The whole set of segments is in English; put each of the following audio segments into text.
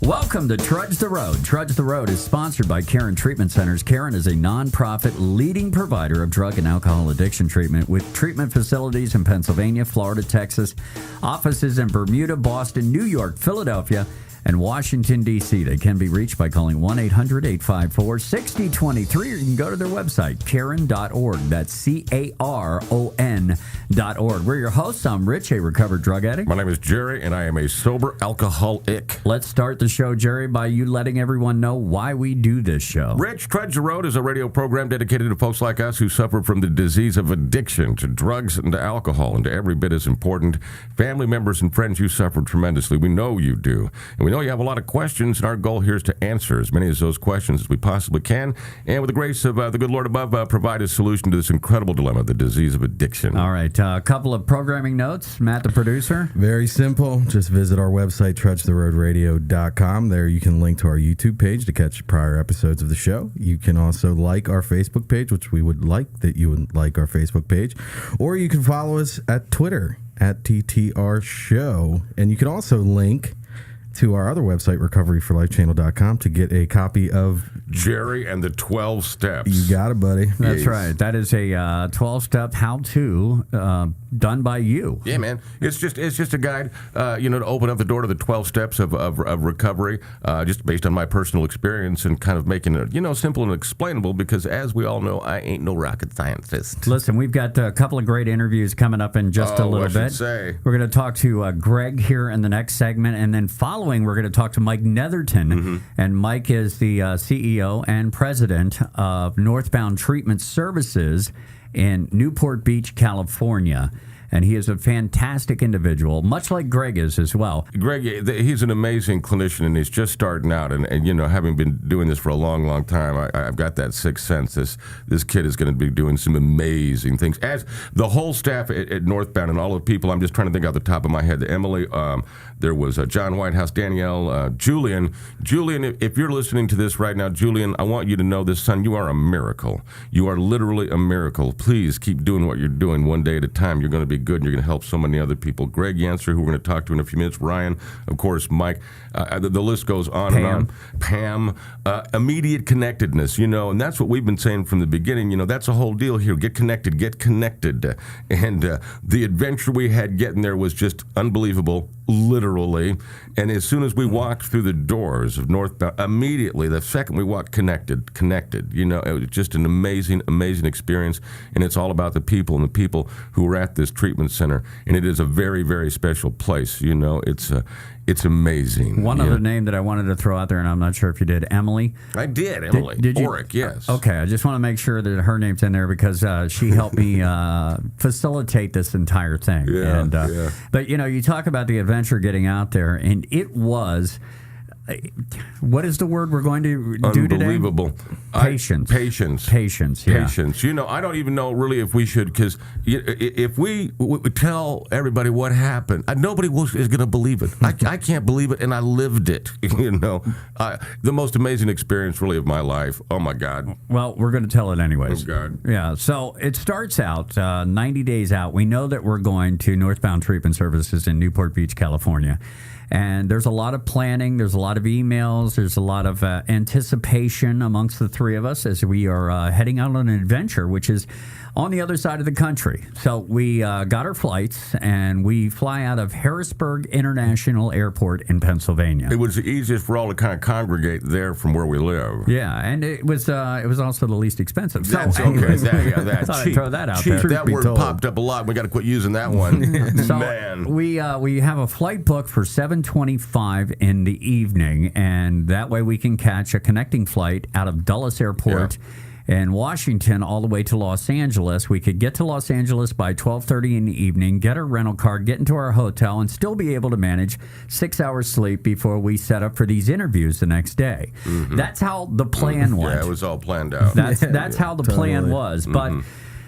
Welcome to Trudge the Road. Trudge the Road is sponsored by Caron Treatment Centers. Caron is a nonprofit leading provider of drug and alcohol addiction treatment with treatment facilities in Pennsylvania, Florida, Texas, offices in Bermuda, Boston, New York, Philadelphia, and Washington, D.C. They can be reached by calling 1-800-854-6023, or you can go to their website, caron.org. That's CARON.org. We're your hosts. I'm Rich, a recovered drug addict. My name is Jerry, and I am a sober alcoholic. Let's start the show, Jerry, by you letting everyone know why we do this show. Rich, Trudge the Road is a radio program dedicated to folks like us who suffer from the disease of addiction to drugs and to alcohol, and to every bit as important, family members and friends who suffer tremendously. We know you do. And we know you have a lot of questions, and our goal here is to answer as many of those questions as we possibly can, and with the grace of the good Lord above, provide a solution to this incredible dilemma, the disease of addiction. All right, a couple of programming notes. Matt, the producer. Very simple. Just visit our website, trudgetheroadradio.com. There you can link to our YouTube page to catch prior episodes of the show. You can also like our Facebook page, which we would like that you would like our Facebook page, or you can follow us at Twitter, at TTR Show, and you can also link to our other website, recoveryforlifechannel.com, to get a copy of Jerry and the 12 Steps. You got it, buddy. That's Yes. right. That is a 12-step how-to done by you. Yeah, man. It's just a guide, to open up the door to the 12 steps of recovery, just based on my personal experience, and kind of making it, simple and explainable, because as we all know, I ain't no rocket scientist. Listen, we've got a couple of great interviews coming up in just a little bit. Say. We're going to talk to Greg here in the next segment, and then following, we're going to talk to Mike Netherton. Mm-hmm. And Mike is the CEO and president of Northbound Treatment Services in Newport Beach, California. And he is a fantastic individual, much like Greg is as well. Greg, he's an amazing clinician, and he's just starting out. And having been doing this for a long, long time, I've got that sixth sense. This kid is going to be doing some amazing things. As the whole staff at Northbound and all the people, I'm just trying to think off the top of my head. Emily, there was John Whitehouse, Danielle, Julian. Julian, if you're listening to this right now, Julian, I want you to know this, son, you are a miracle. You are literally a miracle. Please keep doing what you're doing one day at a time. You're going to be good, and you're going to help so many other people. Greg Yancer, who we're going to talk to in a few minutes. Ryan, of course, Mike. The list goes on Pam. and on. Pam, immediate connectedness, and that's what we've been saying from the beginning. That's a whole deal here. Get connected. And the adventure we had getting there was just unbelievable, literally. And as soon as we walked through the doors of Northbound, immediately, the second we walked, connected. It was just an amazing, amazing experience. And it's all about the people and the people who are at this treatment center. And it is a very, very special place. It's amazing. One other name that I wanted to throw out there, and I'm not sure if you did, Emily. I did, Emily. Did you? Oric, yes. Okay, I just want to make sure that her name's in there, because she helped me facilitate this entire thing. Yeah, and, yeah. But, you talk about the adventure getting out there, and it was... What is the word we're going to do today? Unbelievable. Patience. Patience. Yeah. Patience. I don't even know really if we should, because if we tell everybody what happened, nobody is going to believe it. I can't believe it, and I lived it. The most amazing experience really of my life. Oh, my God. Well, we're going to tell it anyways. Oh, God. Yeah, so it starts out 90 days out. We know that we're going to Northbound Treatment Services in Newport Beach, California. And there's a lot of planning, there's a lot of emails, there's a lot of anticipation amongst the three of us as we are heading out on an adventure, which is on the other side of the country. So we got our flights, and we fly out of Harrisburg International Airport in Pennsylvania. It was the easiest for all to kind of congregate there from where we live. Yeah, and it was also the least expensive. So That's okay. anyways, That I thought I'd cheap. throw that out Cheap. there. That word popped up a lot. We got to quit using that one. So Man. we have a flight booked for 7:25 in the evening, and that way we can catch a connecting flight out of Dulles Airport in Washington all the way to Los Angeles. We could get to Los Angeles by 12:30 in the evening, get our rental car, get into our hotel, and still be able to manage 6 hours sleep before we set up for these interviews the next day. Mm-hmm. That's how the plan went. Yeah, it was all planned out. That's how the plan was. But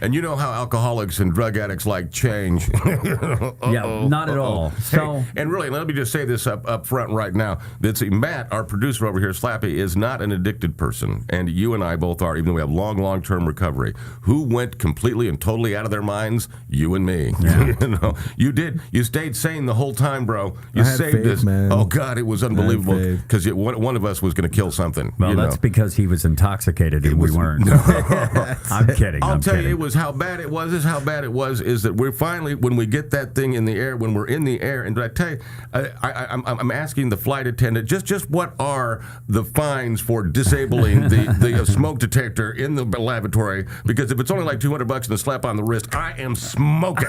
And you know how alcoholics and drug addicts like change. Yeah, not at all. So, hey, and really, let me just say this up front right now. That Matt, our producer over here, Slappy, is not an addicted person. And you and I both are, even though we have long-term recovery. Who went completely and totally out of their minds? You and me. Yeah. You did. You stayed sane the whole time, bro. You saved us. Man. Oh, God, it was unbelievable. Because one of us was going to kill something. Well, that's because he was intoxicated and we weren't. No. I'm kidding. I'll tell you, it was how bad it was. Is how bad it was. Is that we're finally, when we get that thing in the air, when we're in the air, and I tell you, I'm asking the flight attendant just what are the fines for disabling the smoke detector in the lavatory? Because if it's only like $200 and a slap on the wrist, I am smoking.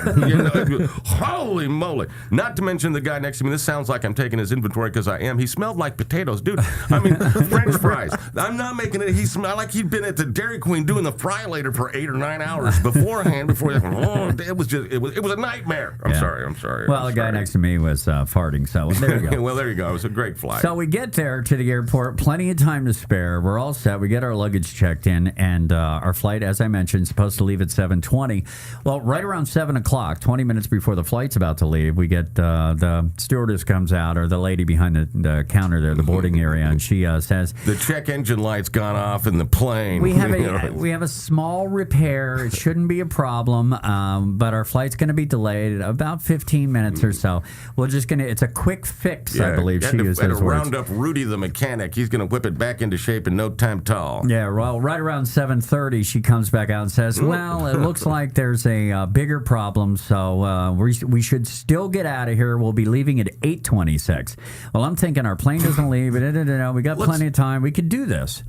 Holy moly! Not to mention the guy next to me. This sounds like I'm taking his inventory because I am. He smelled like potatoes, dude. I mean, French fries. I'm not making it. He smelled like he'd been at the Dairy Queen doing the fry later for 8 or 9 hours beforehand. It was a nightmare. I'm sorry. Well, the guy next to me was farting. So there you go. Well, there you go. It was a great flight. So we get there to the airport, plenty of time to spare. We're all set. We get our luggage checked in, and our flight, as I mentioned, is supposed to leave at 7:20. Well, right around 7 o'clock, 20 minutes before the flight's about to leave, we get the stewardess comes out, or the lady behind the counter there, the boarding area, and she says, "The check engine light's gone off in the plane. We have a small repair. It shouldn't be a problem, but our flight's going to be delayed about 15 minutes or so. We're just going to. It's a quick fix, I believe she used those words. Round up Rudy the mechanic. He's going to whip it back into shape in no time at all. Yeah, well, right around 7:30, she comes back out and says, "Well, it looks like there's a bigger problem, so we should still get out of here. We'll be leaving at 8:26." Well, I'm thinking our plane doesn't leave. We got plenty of time. We could do this.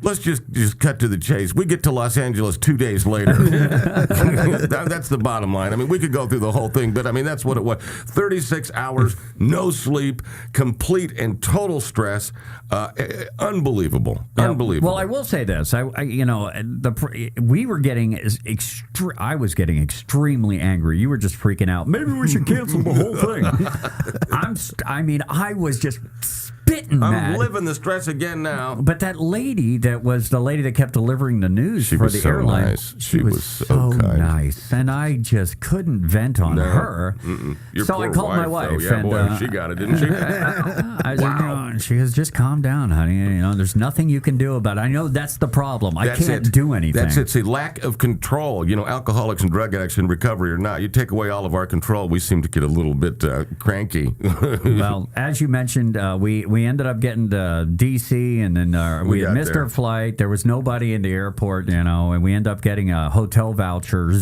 Let's just cut to the chase. We get to Los Angeles 2 days later. That's the bottom line. I mean, we could go through the whole thing, but I mean, that's what it was. 36 hours, no sleep, complete and total stress. Unbelievable. Unbelievable. Well, I will say this. I was getting extremely angry. You were just freaking out. Maybe we should cancel the whole thing. I was just spitting mad. I'm living the stress again now. But that lady that was the lady that kept delivering the news for the airline. Nice. She was so nice. And I just couldn't vent on her. So I called my wife. She got it, didn't she? I said, she goes, just calm down, honey. There's nothing you can do about it. I know that's the problem. I can't do anything. That's it. It's a lack of control. Alcoholics and drug addicts in recovery or not, you take away all of our control, we seem to get a little bit cranky. Well, as you mentioned, we ended up getting to D.C. and then we had missed our flight. There was nobody in the airport, and we ended up getting a hotel voucher,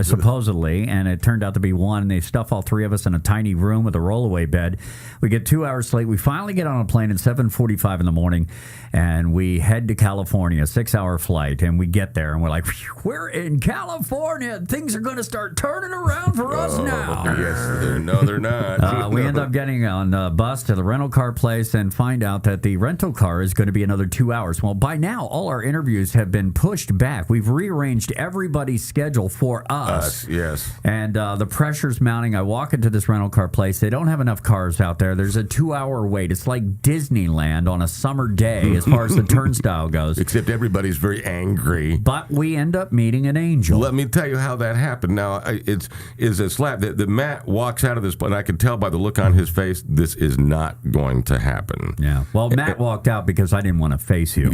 supposedly, and it turned out to be one. They stuff all three of us in a tiny room with a rollaway bed. We get 2 hours late. We finally get on a plane at 7:45 in the morning, and we head to California, 6-hour flight, and we get there, and we're like, we're in California. Things are going to start turning around for us now. Yes, no, they're not. We end up getting on the bus to the rental car place and find out that the rental car is going to be another 2 hours. Well, by now, all our interviews have been pushed back. We've rearranged everybody's schedule for us. Yes. And the pressure's mounting. I walk into this rental car place. They don't have enough cars out there. There's a 2-hour wait. It's like Disneyland on a summer day as far as the turnstile goes. Except everybody's very angry. But we end up meeting an angel. Let me tell you how that happened. Now, it's a slap. The Matt walks out of this, and I can tell by the look on his face, this is not going to happen. Yeah. Well, Matt walked out because I didn't want to face you.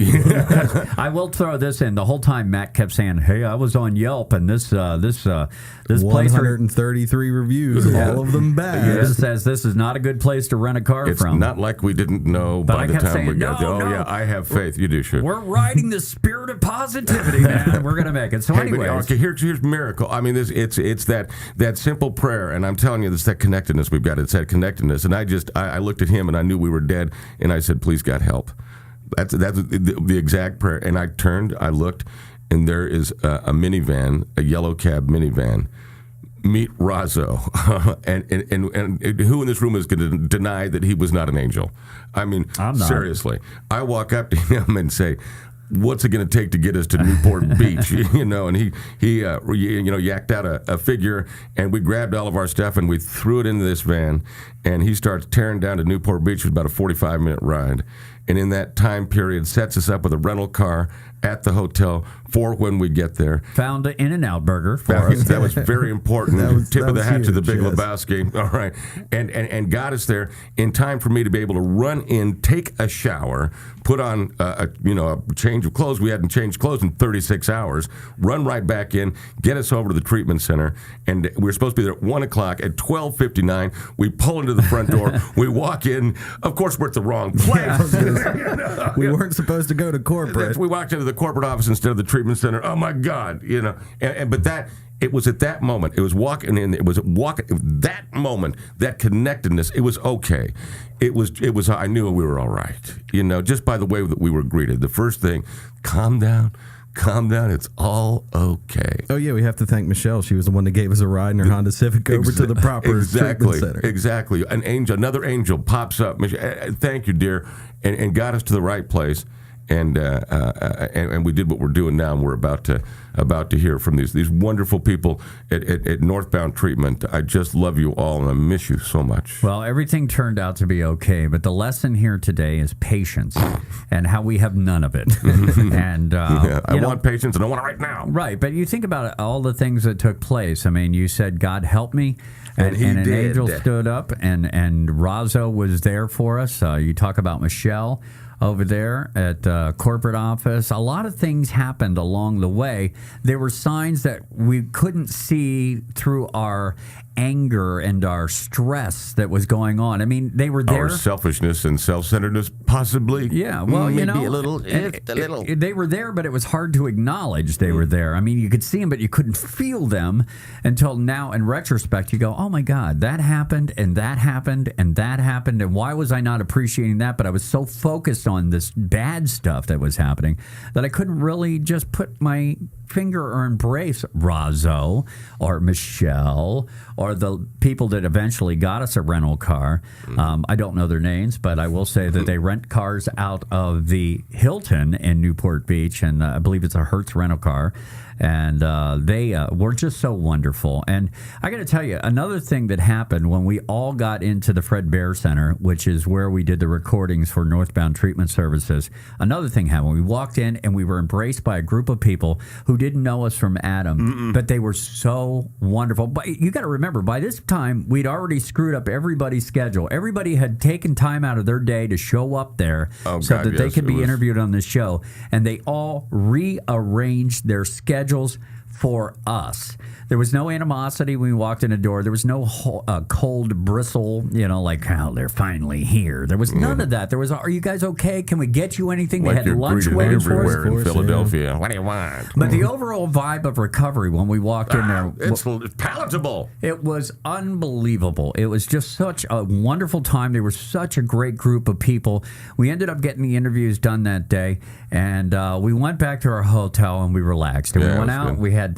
I will throw this in. The whole time Matt kept saying, "Hey, I was on Yelp, and this place 133 reviews, all of them bad. It says this is not a good place to rent a car from." It's not like we didn't know by the time we got there. Oh, yeah, I have faith. You do, sure. We're riding the spirit of positivity, man. We're going to make it. So anyways. Here's miracle. I mean, it's that simple prayer, and I'm telling you, it's that connectedness we've got. It's that connectedness. And I looked at him, and I knew we were dead, and I said, "Please, God, help." That's the exact prayer. And I turned, I looked, and there is a minivan, a yellow cab minivan. Meet Razzo, and who in this room is going to deny that he was not an angel? I mean, seriously. I walk up to him and say, "What's it going to take to get us to Newport Beach?" And he yacked out a figure, and we grabbed all of our stuff and we threw it into this van, and he starts tearing down to Newport Beach. It was about a 45-minute ride. and in that time period sets us up with a rental car at the hotel for when we get there. Found an In-N-Out burger for us. That was very important. Tip of the hat to the Big yes. Lebowski. All right. And got us there in time for me to be able to run in, take a shower, put on a change of clothes. We hadn't changed clothes in 36 hours. Run right back in, get us over to the treatment center. And we were supposed to be there at 1 o'clock. At 12:59, we pull into the front door. We walk in. Of course, we're at the wrong place. We weren't supposed to go to corporate. We walked into the corporate office instead of the treatment center. Oh my God, but that it was at that moment. It was walking in. It was that moment, that connectedness. It was okay. It was. I knew we were all right. Just by the way that we were greeted. The first thing, calm down. It's all okay. Oh yeah, we have to thank Michelle. She was the one that gave us a ride in her Honda Civic over to the proper treatment center. Exactly. Another angel pops up. Thank you, dear, and got us to the right place. And we did what we're doing now, and we're about to hear from these wonderful people at Northbound Treatment. I just love you all, and I miss you so much. Well, everything turned out to be okay, but the lesson here today is patience and how we have none of it. And I want patience, and I want it right now. Right, but you think about it, all the things that took place. I mean, you said, God help me. And an angel stood up, and Razzo was there for us. You talk about Michelle over there at corporate office. A lot of things happened along the way. There were signs that we couldn't see through our anger and our stress that was going on. I mean, they were there. Our selfishness and self-centeredness, possibly. Yeah, well, maybe a little. They were there, but it was hard to acknowledge they were there. I mean, you could see them, but you couldn't feel them until now. In retrospect, you go, "Oh my God, that happened, and that happened, and that happened, and why was I not appreciating that?" But I was so focused on this bad stuff that was happening that I couldn't really just put my finger or embrace Razzo or Michelle or the people that eventually got us a rental car. I don't know their names, but I will say that they rent cars out of the Hilton in Newport Beach, and I believe it's a Hertz rental car. And they were just so wonderful. And I got to tell you, another thing that happened when we all got into the Fred Bear Center, which is where we did the recordings for Northbound Treatment Services, another thing happened. We walked in and we were embraced by a group of people who didn't know us from Adam, but they were so wonderful. But you got to remember, by this time, we'd already screwed up everybody's schedule. Everybody had taken time out of their day to show up there they could be interviewed on this show. And they all rearranged their schedules for us. There was no animosity when we walked in the door. There was no cold bristle, like, oh, they're finally here. There was none of that. There was, are you guys okay? Can we get you anything? Like they had lunch waiting for us. Everywhere in Philadelphia. Yeah. What do you want? But the overall vibe of recovery when we walked in there, it's palatable. It was unbelievable. It was just such a wonderful time. They were such a great group of people. We ended up getting the interviews done that day, and we went back to our hotel and we relaxed. And we went out. Good. We had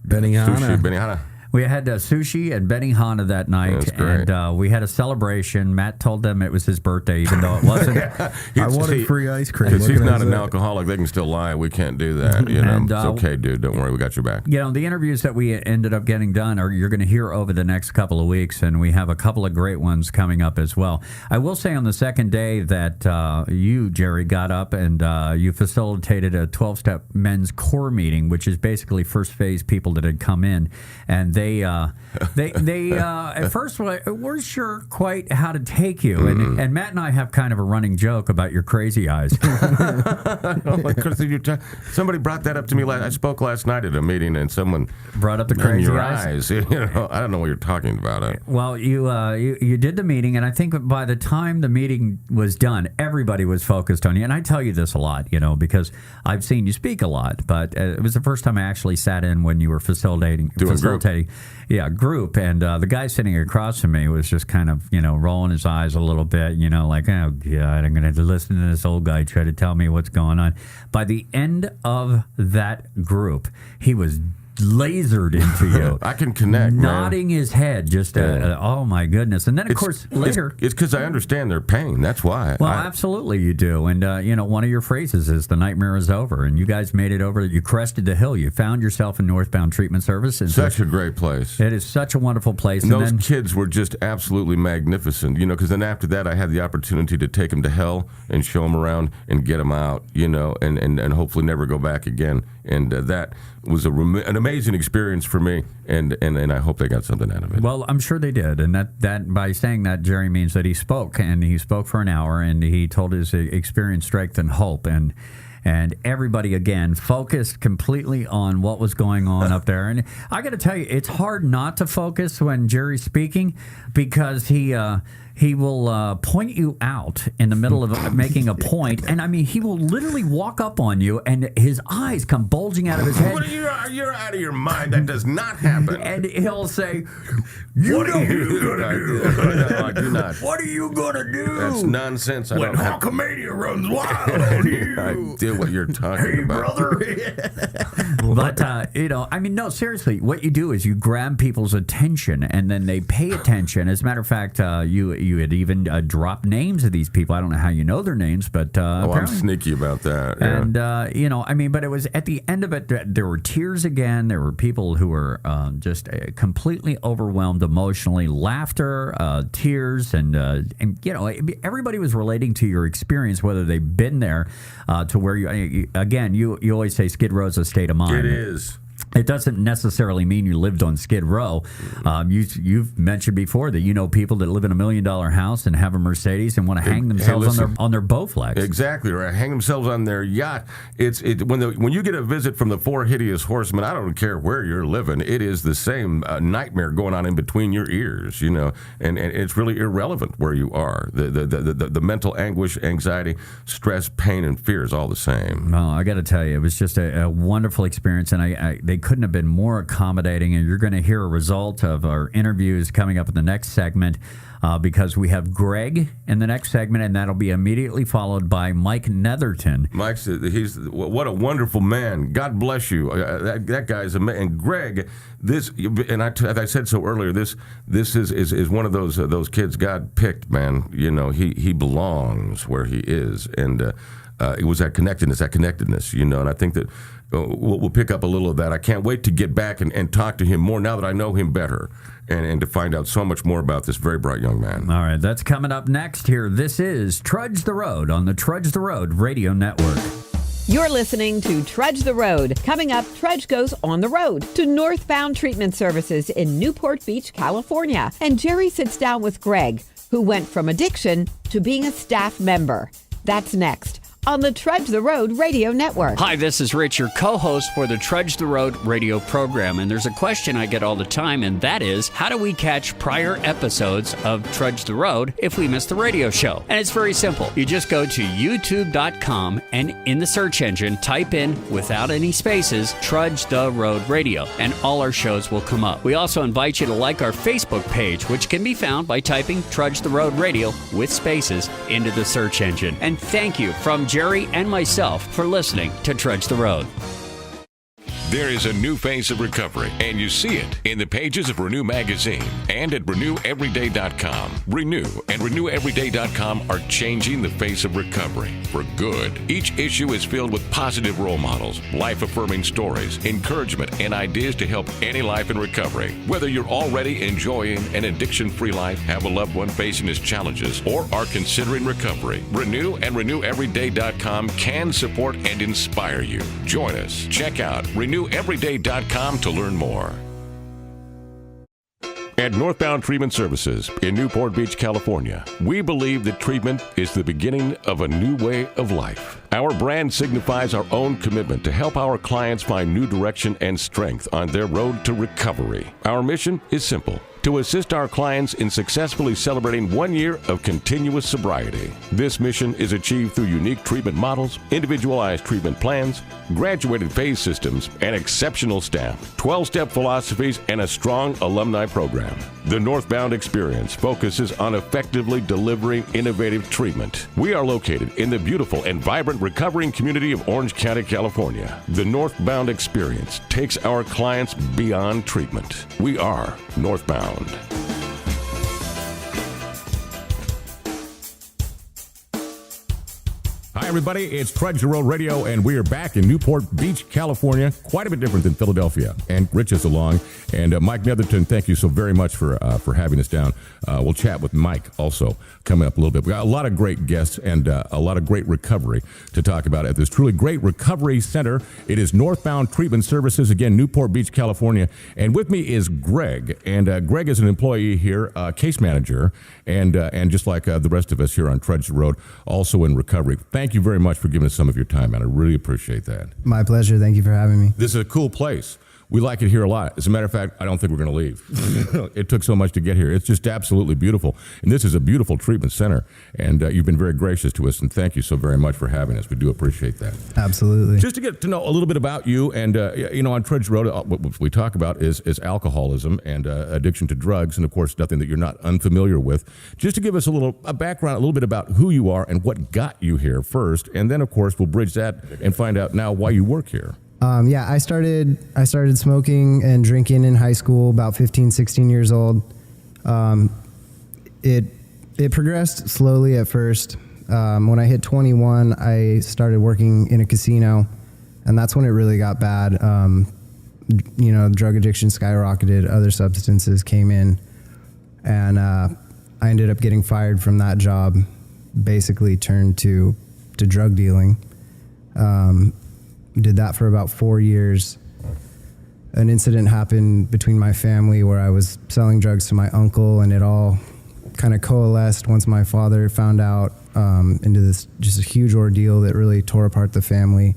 Benihana. We had sushi and Benihana that night, and we had a celebration. Matt told them it was his birthday, even though it wasn't. I wanted free ice cream. Because he's not an alcoholic, they can still lie. We can't do that. It's okay, dude. Don't worry, we got your back. The interviews that we ended up getting done you're going to hear over the next couple of weeks, and we have a couple of great ones coming up as well. I will say on the second day that you, Jerry, got up and you facilitated a 12-step men's core meeting, which is basically first phase people that had come in, and they at first weren't sure quite how to take you, and Matt and I have kind of a running joke about your crazy eyes. Somebody brought that up to me. I spoke last night at a meeting, and someone brought up the crazy eyes. I don't know what you're talking about. Well, you did the meeting, and I think by the time the meeting was done, everybody was focused on you. And I tell you this a lot, because I've seen you speak a lot, but it was the first time I actually sat in when you were facilitating. Group, and the guy sitting across from me was just kind of, rolling his eyes a little bit, like, oh, God, I'm going to have to listen to this old guy try to tell me what's going on. By the end of that group, he was lasered into you. I can connect, nodding his head, just oh my goodness. And then of course later, it's because I understand their pain. That's why. Well, absolutely you do. And one of your phrases is "the nightmare is over," and you guys made it over. You crested the hill. You found yourself in Northbound Treatment Services. Such a great place. It is such a wonderful place. And those kids were just absolutely magnificent. Because then after that, I had the opportunity to take them to hell and show them around and get them out. And hopefully never go back again. And that was an amazing experience for me, and I hope they got something out of it. Well, I'm sure they did, and that by saying that, Jerry, means that he spoke for an hour, and he told his experience, strength, and hope, and everybody again focused completely on what was going on up there. And I got to tell you, it's hard not to focus when Jerry's speaking, because he will point you out in the middle of making a point, and I mean, he will literally walk up on you, and his eyes come bulging out of his head. You're out of your mind. That does not happen. And he'll say, "What are you gonna do?" No, I do not. What are you gonna do? That's nonsense. When Hulkamania runs wild on you. I deal what you're talking about, brother. But I mean, no, seriously. What you do is you grab people's attention, and then they pay attention. As a matter of fact, you had even dropped names of these people. I don't know how you know their names, but I'm sneaky about that. Yeah. And I mean, but it was at the end of it, there were tears again. There were people who were just completely overwhelmed emotionally, laughter, tears, and everybody was relating to your experience, whether they've been there to where you always say Skid Row's a state of mind. It is. It doesn't necessarily mean you lived on Skid Row. You've mentioned before that you know people that live in $1 million house and have a Mercedes and want to hang themselves on their Bowflex. Exactly right. Hang themselves on their yacht. When you get a visit from the four hideous horsemen, I don't care where you're living. It is the same nightmare going on in between your ears. And it's really irrelevant where you are. The mental anguish, anxiety, stress, pain, and fear is all the same. No, I got to tell you, it was just a wonderful experience, and they couldn't have been more accommodating, and you're going to hear a result of our interviews coming up in the next segment, because we have Greg in the next segment, and that'll be immediately followed by Mike Netherton. What a wonderful man. God bless you. That guy's amazing. And Greg, as I said so earlier, this is one of those kids God picked, man. He belongs where he is, and it was that connectedness, and I think that we'll pick up a little of that. I can't wait to get back and talk to him more now that I know him better, and to find out so much more about this very bright young man. All right, that's coming up next here. This is Trudge the Road on the Trudge the Road Radio Network. You're listening to Trudge the Road. Coming up, Trudge goes on the road to Northbound Treatment Services in Newport Beach, California. And Jerry sits down with Greg, who went from addiction to being a staff member. That's next on the Trudge the Road Radio Network. Hi, this is Rich, your co-host for the Trudge the Road radio program. And there's a question I get all the time, and that is, how do we catch prior episodes of Trudge the Road if we miss the radio show? And it's very simple. You just go to youtube.com and in the search engine, type in, without any spaces, Trudge the Road Radio, and all our shows will come up. We also invite you to like our Facebook page, which can be found by typing Trudge the Road Radio with spaces into the search engine. And thank you from Jerry and myself for listening to Trudge the Road. There is a new phase of recovery, and you see it in the pages of Renew Magazine and at RenewEveryday.com. Renew and RenewEveryday.com are changing the face of recovery for good. Each issue is filled with positive role models, life-affirming stories, encouragement, and ideas to help any life in recovery. Whether you're already enjoying an addiction-free life, have a loved one facing his challenges, or are considering recovery, Renew and RenewEveryday.com can support and inspire you. Join us. Check out RenewEveryday.com to learn more. At Northbound Treatment Services in Newport Beach, California, we believe that treatment is the beginning of a new way of life. Our brand signifies our own commitment to help our clients find new direction and strength on their road to recovery. Our mission is simple: to assist our clients in successfully celebrating 1 year of continuous sobriety. This mission is achieved through unique treatment models, individualized treatment plans, graduated phase systems, and exceptional staff, 12-step philosophies, and a strong alumni program. The Northbound Experience focuses on effectively delivering innovative treatment. We are located in the beautiful and vibrant recovering community of Orange County, California. The Northbound Experience takes our clients beyond treatment. We are Northbound. Hi, everybody. It's Trudge the Road Radio, and we are back in Newport Beach, California. Quite a bit different than Philadelphia. And Rich is along. And Mike Netherton, thank you so very much for having us down. We'll chat with Mike also coming up a little bit. We got a lot of great guests and a lot of great recovery to talk about at this truly great recovery center. It is Northbound Treatment Services, again, Newport Beach, California. And with me is Greg. And Greg is an employee here, case manager, and just like the rest of us here on Trudge the Road, also in recovery. Thank you very much for giving us some of your time, man. I really appreciate that. My pleasure. Thank you for having me. This is a cool place. We like it here a lot. As a matter of fact, I don't think we're going to leave. It took so much to get here. It's just absolutely beautiful. And this is a beautiful treatment center. And you've been very gracious to us. And thank you so very much for having us. We do appreciate that. Absolutely. Just to get to know a little bit about you. And, on Trudge Road, what we talk about is alcoholism and addiction to drugs. And, of course, nothing that you're not unfamiliar with. Just to give us a background, a little bit about who you are and what got you here first. And then, of course, we'll bridge that and find out now why you work here. I started smoking and drinking in high school, about 15, 16 years old. It progressed slowly at first. When I hit 21, I started working in a casino, and that's when it really got bad. Drug addiction skyrocketed, other substances came in, and I ended up getting fired from that job, basically turned to drug dealing. Did that for about 4 years. An incident happened between my family where I was selling drugs to my uncle, and it all kind of coalesced once my father found out, into this just a huge ordeal that really tore apart the family.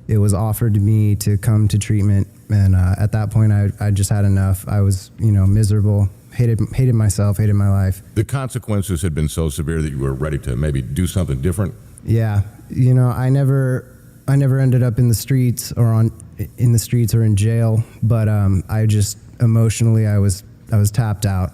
It was offered to me to come to treatment, and at that point I just had enough. I was miserable, hated myself, hated my life. The consequences had been so severe that you were ready to maybe do something different? Yeah. I never ended up in the streets or in jail, but I just emotionally I was tapped out.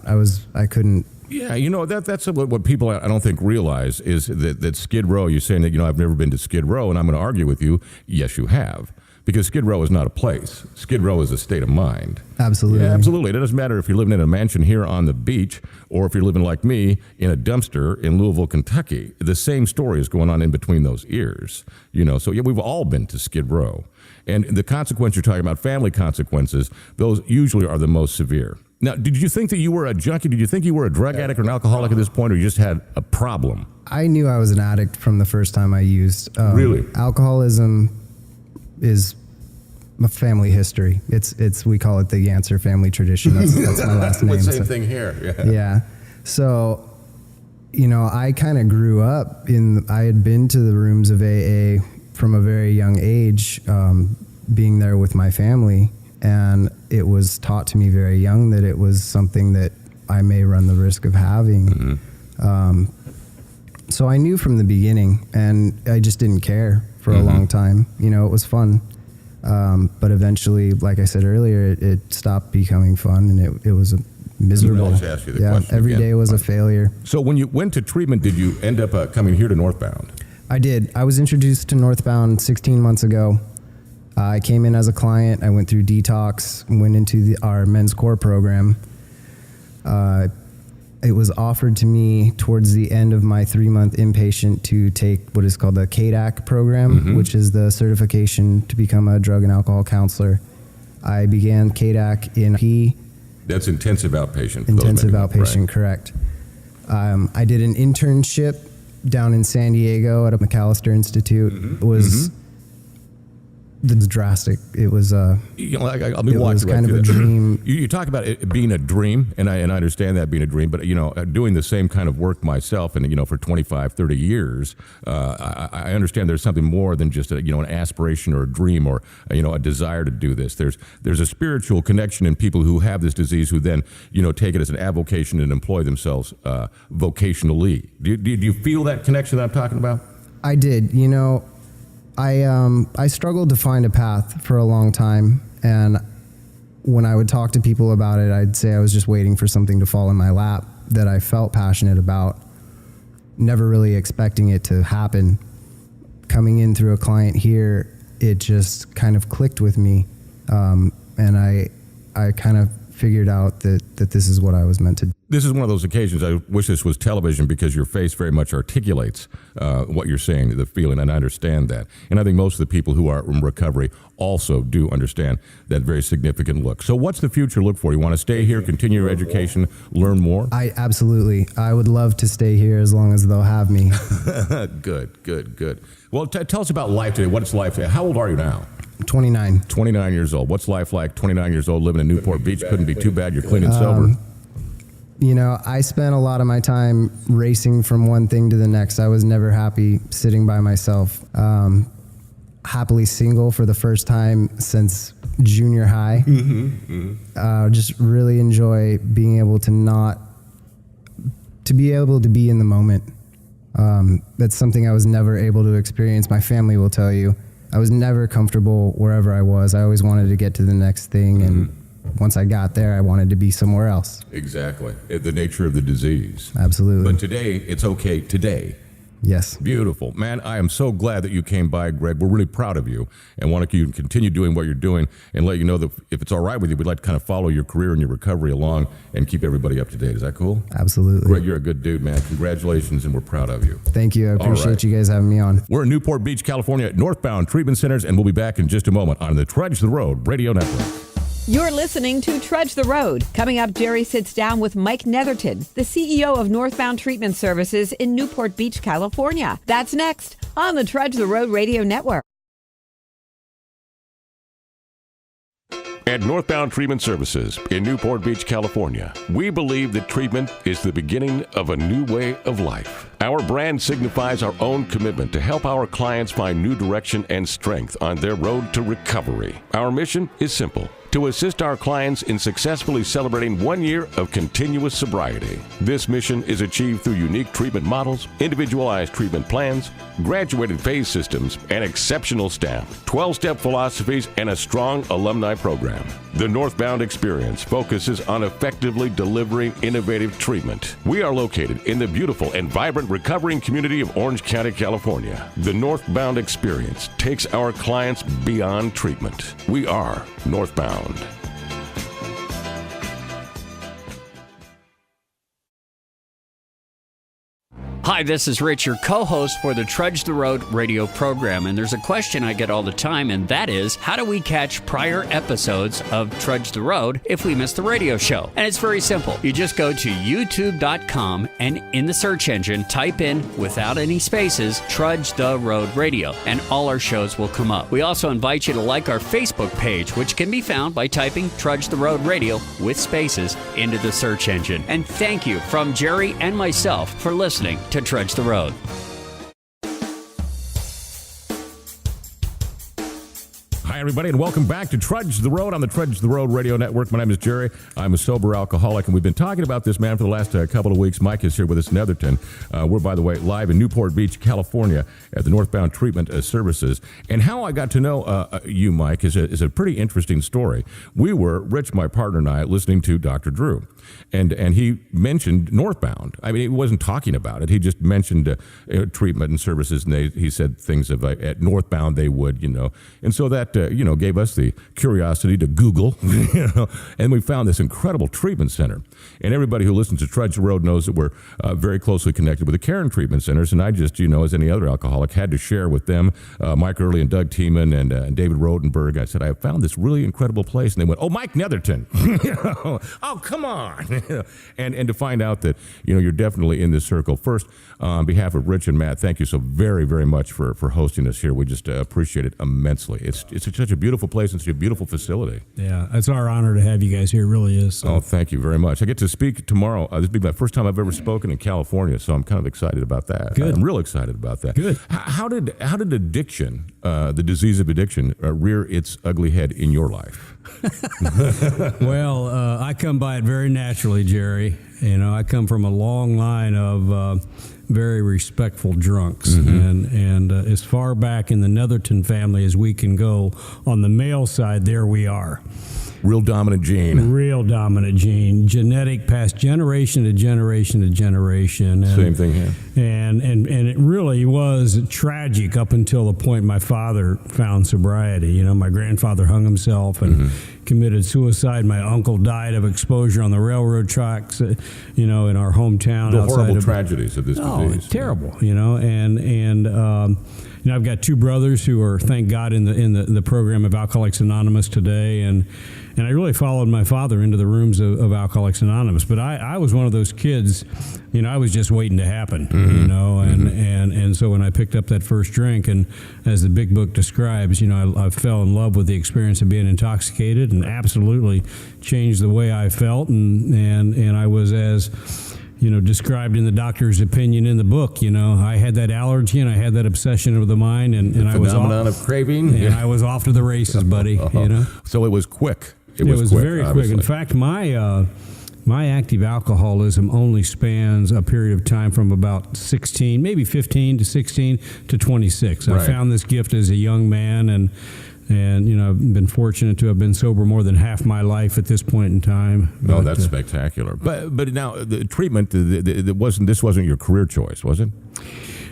I couldn't. Yeah, that's what people I don't think realize is that Skid Row. You're saying that I've never been to Skid Row, and I'm going to argue with you. Yes, you have. Because Skid Row is not a place. Skid Row is a state of mind. Absolutely. Yeah, absolutely. It doesn't matter if you're living in a mansion here on the beach or if you're living like me in a dumpster in Louisville, Kentucky. The same story is going on in between those ears. So we've all been to Skid Row. And the consequence you're talking about, family consequences, those usually are the most severe. Now, did you think that you were a junkie? Did you think you were a drug addict or an alcoholic at this point, or you just had a problem? I knew I was an addict from the first time I used. Really? Alcoholism is a family history. It's we call it the Yancer family tradition. That's my last name. Same thing here. Yeah. So, I kind of grew up I had been to the rooms of AA from a very young age, being there with my family, and it was taught to me very young that it was something that I may run the risk of having. Mm-hmm. So I knew from the beginning, and I just didn't care for a long time. It was fun. But eventually, like I said earlier, it stopped becoming fun, and it was a miserable. I'll just ask you the question every again. day was a failure. So when you went to treatment, did you end up coming here to Northbound? I did. I was introduced to Northbound 16 months ago. I came in as a client. I went through detox, went into our men's core program. It was offered to me towards the end of my 3-month inpatient to take what is called the KDAC program, which is the certification to become a drug and alcohol counselor. I began KDAC in P. That's intensive outpatient. Intensive outpatient, right. Correct. I did an internship down in San Diego at a McAllister Institute. It was It's drastic. It was I'll be it walking was right kind of through a that. dream. You talk about it being a dream, and I understand that being a dream, but doing the same kind of work myself, and for 25, 30 years, I understand there's something more than just an aspiration or a dream or a desire to do this. There's a spiritual connection in people who have this disease who then take it as an avocation and employ themselves vocationally. Do you feel that connection that I'm talking about? I did. I struggled to find a path for a long time, and when I would talk to people about it, I'd say I was just waiting for something to fall in my lap that I felt passionate about, never really expecting it to happen. Coming in through a client here, it just kind of clicked with me, and I kind of figured out that this is what I was meant to do. This is one of those occasions, I wish this was television because your face very much articulates what you're saying, the feeling, and I understand that. And I think most of the people who are in recovery also do understand that very significant look. So what's the future look for? You want to stay here, continue your education, learn more? Absolutely. I would love to stay here as long as they'll have me. Good. Well, tell us about life today. What is life today? How old are you now? 29. 29 years old. What's life like? 29 years old, living in Newport Beach. Couldn't be too bad. You're clean and sober. I spent a lot of my time racing from one thing to the next. I was never happy sitting by myself. Happily single for the first time since junior high. Just really enjoy being able to be able to be in the moment. That's something I was never able to experience. My family will tell you. I was never comfortable wherever I was. I always wanted to get to the next thing, and once I got there, I wanted to be somewhere else. Exactly. The nature of the disease. Absolutely. But today, it's okay today. Yes. Beautiful. Man, I am so glad that you came by, Greg. We're really proud of you and want you to continue doing what you're doing and let you know that if it's all right with you, we'd like to kind of follow your career and your recovery along and keep everybody up to date. Is that cool? Absolutely. Greg, you're a good dude, man. Congratulations, and we're proud of you. Thank you. I appreciate you guys having me on. We're in Newport Beach, California at Northbound Treatment Centers, and we'll be back in just a moment on the Trudge the Road Radio Network. You're listening to Trudge the Road. Coming up, Jerry sits down with Mike Netherton, the CEO of Northbound Treatment Services in Newport Beach, California. That's next on the Trudge the Road Radio Network. At Northbound Treatment Services in Newport Beach, California, we believe that treatment is the beginning of a new way of life. Our brand signifies our own commitment to help our clients find new direction and strength on their road to recovery. Our mission is simple: to assist our clients in successfully celebrating 1 year of continuous sobriety. This mission is achieved through unique treatment models, individualized treatment plans, graduated phase systems, and exceptional staff, 12-step philosophies, and a strong alumni program. The Northbound experience focuses on effectively delivering innovative treatment. We are located in the beautiful and vibrant recovering community of Orange County, California. The Northbound experience takes our clients beyond treatment. We are Northbound. Hi, this is Rich, your co-host for the Trudge the Road radio program, and there's a question I get all the time, and that is, how do we catch prior episodes of Trudge the Road if we miss the radio show? And it's very simple. You just go to youtube.com and in the search engine, type in, without any spaces, Trudge the Road Radio, and all our shows will come up. We also invite you to like our Facebook page, which can be found by typing Trudge the Road Radio with spaces into the search engine. And thank you from Jerry and myself for listening to Trudge the Road. Hi, everybody, and welcome back to Trudge the Road on the Trudge the Road Radio Network. My name is Jerry. I'm a sober alcoholic, and we've been talking about this man for the last couple of weeks. Mike is here with us, Netherton. We're, by the way, live in Newport Beach, California at the Northbound Treatment Services. And how I got to know you, Mike, is a pretty interesting story. We were, Rich, my partner, and I, listening to Dr. Drew, and he mentioned Northbound. I mean, he wasn't talking about it. He just mentioned treatment and services, and he said things of at Northbound they would, and so that gave us the curiosity to Google, and we found this incredible treatment center. And everybody who listens to Trudge the Road knows that we're very closely connected with the Cairn Treatment Centers. And I just, as any other alcoholic, had to share with them, Mike Early and Doug Tiemann and David Rodenberg. I said, I found this really incredible place. And they went, oh, Mike Netherton. Oh, come on. And to find out that, you're definitely in this circle. First, on behalf of Rich and Matt, thank you so very, very much for hosting us here. We just appreciate it immensely. It's such a beautiful place and such a beautiful facility. Yeah, it's our honor to have you guys here. It really is. So. Oh, thank you very much. I get to speak tomorrow. This will be my first time I've ever spoken in California, so I'm kind of excited about that. Good. I'm real excited about that. Good. How did addiction, the disease of addiction, rear its ugly head in your life? Well, I come by it very naturally, Jerry. I come from a long line of very respectful drunks, and as far back in the Netherton family as we can go on the male side, there we are. Real dominant gene. Real dominant gene. Genetic, passed generation to generation to generation. And, same thing here. And it really was tragic up until the point my father found sobriety. My grandfather hung himself and committed suicide. My uncle died of exposure on the railroad tracks, in our hometown. The horrible tragedies of this disease. Terrible, I've got two brothers who are, thank God, in the program of Alcoholics Anonymous today, and I really followed my father into the rooms of Alcoholics Anonymous. But I was one of those kids, I was just waiting to happen, and so when I picked up that first drink, and as the big book describes, I fell in love with the experience of being intoxicated, and absolutely changed the way I felt, and I was as described in the doctor's opinion in the book. I had that allergy and I had that obsession of the mind, and I was phenomenon of craving, and I was off to the races, buddy. So it was quick. It was quick, very obviously. Quick. In fact, my active alcoholism only spans a period of time from about 16, maybe 15 to 16 to 26. Right. I found this gift as a young man, and I've been fortunate to have been sober more than half my life at this point in time. Oh, that's spectacular. But now the treatment, this wasn't your career choice, was it?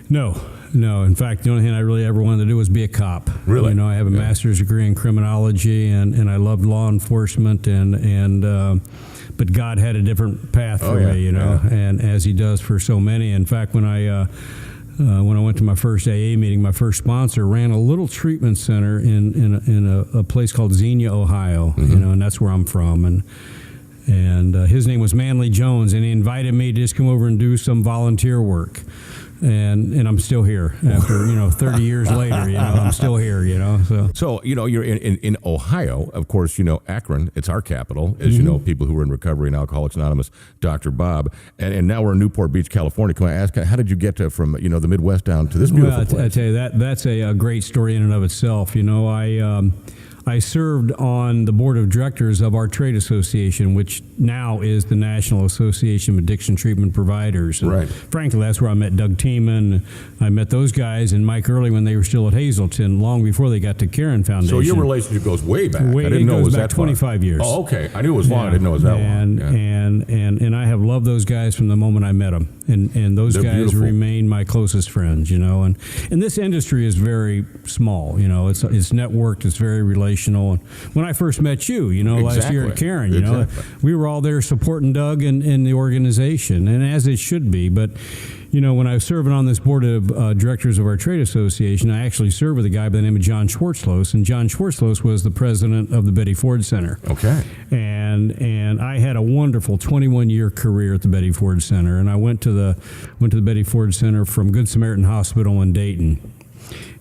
No. In fact, the only thing I really ever wanted to do was be a cop. Really? I have a master's degree in criminology, and I loved law enforcement, but God had a different path for me, and as He does for so many. In fact, when I went to my first AA meeting, my first sponsor ran a little treatment center in a place called Xenia, Ohio, and that's where I'm from. And his name was Manly Jones, and he invited me to just come over and do some volunteer work. And I'm still here after 30 years later. I'm still here. So you're in Ohio, of course. Akron, it's our capital, as people who are in recovery and Alcoholics Anonymous. Dr. Bob, and now we're in Newport Beach, California. Can I ask, how did you get from the Midwest down to this beautiful place? I tell you that's a great story in and of itself. I served on the board of directors of our trade association, which now is the National Association of Addiction Treatment Providers. And right. Frankly, that's where I met Doug Tiemann. I met those guys and Mike Early when they were still at Hazelton, long before they got to Cairn Foundation. So your relationship goes way back. I didn't know it was that 25 years. Oh, okay. I knew it was long. I didn't know it was that long. And I have loved those guys from the moment I met them. And those They're guys beautiful. remain my closest friends, And this industry is very small, It's networked. It's very relational. And when I first met you, last year at Cairn, we were all there supporting Doug and the organization, and as it should be. But when I was serving on this board of directors of our trade association, I actually served with a guy by the name of John Schwartzlos, and John Schwartzlos was the president of the Betty Ford Center. Okay. And I had a wonderful 21-year career at the Betty Ford Center, and I went to the Betty Ford Center from Good Samaritan Hospital in Dayton.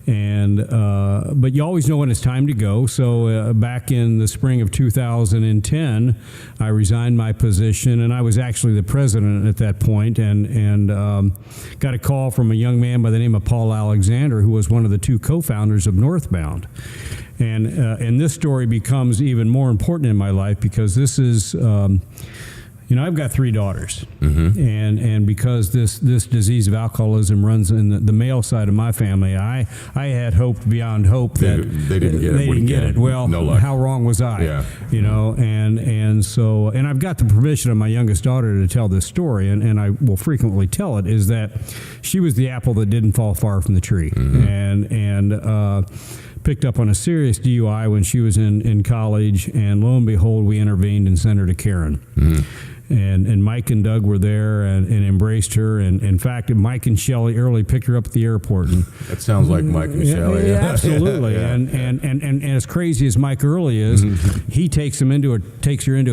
But you always know when it's time to go. So back in the spring of 2010, I resigned my position, and I was actually the president at that point, and got a call from a young man by the name of Paul Alexander, who was one of the two co-founders of Northbound. And this story becomes even more important in my life because this is... I've got 3 daughters, and because this disease of alcoholism runs in the male side of my family, I had hoped beyond hope that they didn't get it. They didn't get it. Well, no luck. How wrong was I? Yeah. And I've got the permission of my youngest daughter to tell this story, and I will frequently tell it, is that she was the apple that didn't fall far from the tree, picked up on a serious DUI when she was in college, and lo and behold, we intervened and sent her to Karen. Mm-hmm. And Mike and Doug were there and embraced her. And in fact, Mike and Shelley early picked her up at the airport. And that sounds like Mike and Shelley. Yeah, absolutely. Yeah. And as crazy as Mike Early is, he takes her into